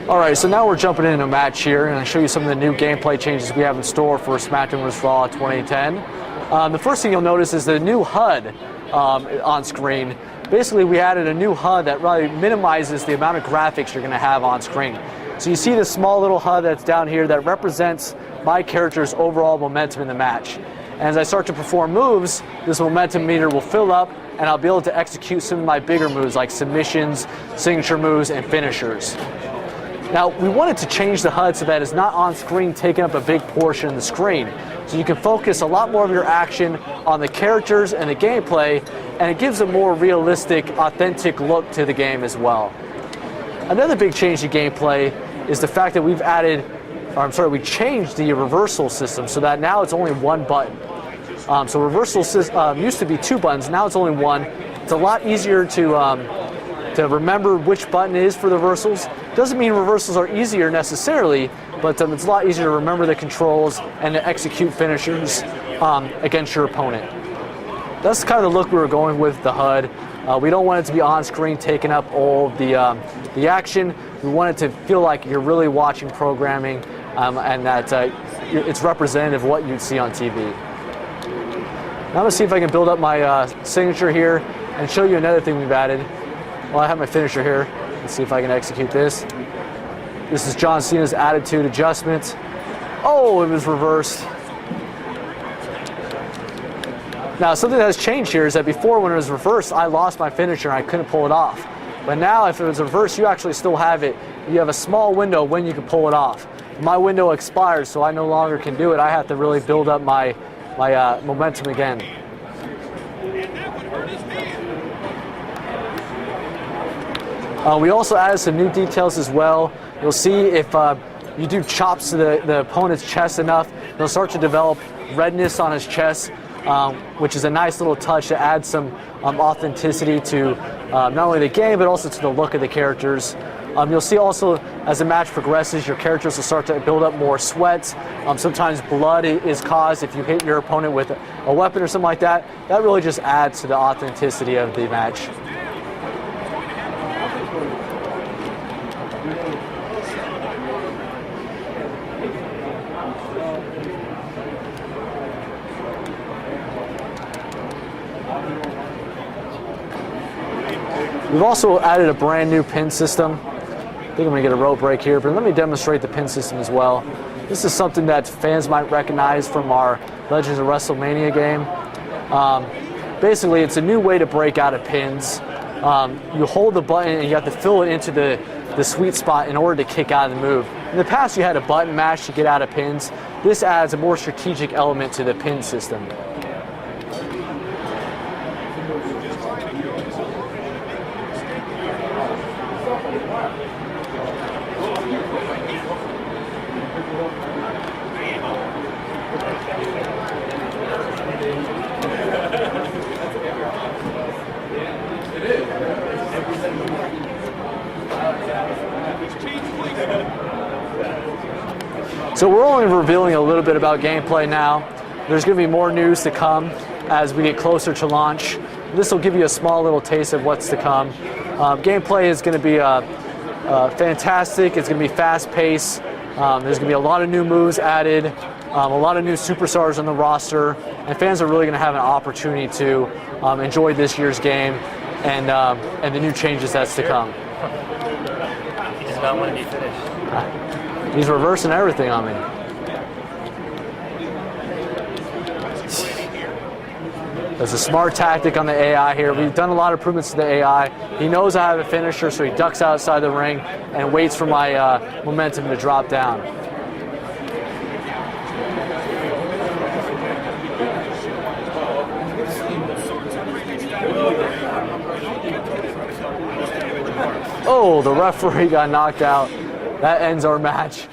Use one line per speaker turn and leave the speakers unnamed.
All right, so now we're jumping into a match here, and I'll show you some of the new gameplay changes we have in store for Smackdown vs Raw 2010. The first thing you'll notice is the new HUD on screen. Basically, we added a new HUD that really minimizes the amount of graphics you're going to have on screen. So you see this small little HUD that's down here that represents my character's overall momentum in the match. And as I start to perform moves, this momentum meter will fill up, and I'll be able to execute some of my bigger moves like submissions, signature moves, and finishers. Now, we wanted to change the HUD so that it's not on screen taking up a big portion of the screen. So you can focus a lot more of your action on the characters and the gameplay, and it gives a more realistic, authentic look to the game as well. Another big change to gameplay is the fact that we changed the reversal system so that now it's only one button. So reversal used to be two buttons, now it's only one. It's a lot easier to remember which button it is for the reversals. Doesn't mean reversals are easier necessarily, but it's a lot easier to remember the controls and to execute finishers against your opponent. That's kind of the look we were going with the HUD. We don't want it to be on screen taking up all of the action. We want it to feel like you're really watching programming and that it's representative of what you'd see on TV. Now I'm going to see if I can build up my signature here and show you another thing we've added. Well, I have my finisher here. Let's see if I can execute this. This is John Cena's attitude adjustment. Oh, it was reversed. Now, something that has changed here is that before, when it was reversed, I lost my finisher and I couldn't pull it off. But now, if it was reversed, you actually still have it. You have a small window when you can pull it off. My window expires, so I no longer can do it. I have to really build up my momentum again. We also added some new details as well. You'll see if you do chops to the opponent's chest enough, they'll start to develop redness on his chest, which is a nice little touch to add some authenticity to not only the game, but also to the look of the characters. You'll see also, as the match progresses, your characters will start to build up more sweat. Sometimes blood is caused if you hit your opponent with a weapon or something like that. That really just adds to the authenticity of the match. We've also added a brand new pin system. I think I'm going to get a rope break here, but let me demonstrate the pin system as well. This is something that fans might recognize from our Legends of WrestleMania game. Basically, it's a new way to break out of pins. You hold the button and you have to fill it into the sweet spot in order to kick out of the move. In the past, you had a button mash to get out of pins. This adds a more strategic element to the pin system. So we're only revealing a little bit about gameplay now. There's going to be more news to come as we get closer to launch. This will give you a small little taste of what's to come. Gameplay is going to be fantastic. It's going to be fast-paced. There's going to be a lot of new moves added, a lot of new superstars on the roster, and fans are really going to have an opportunity to enjoy this year's game and the new changes that's to come.
He does not want to be finished.
He's reversing everything on me. There's a smart tactic on the AI here. We've done a lot of improvements to the AI. He knows I have a finisher, so he ducks outside the ring and waits for my momentum to drop down. Oh, the referee got knocked out. That ends our match.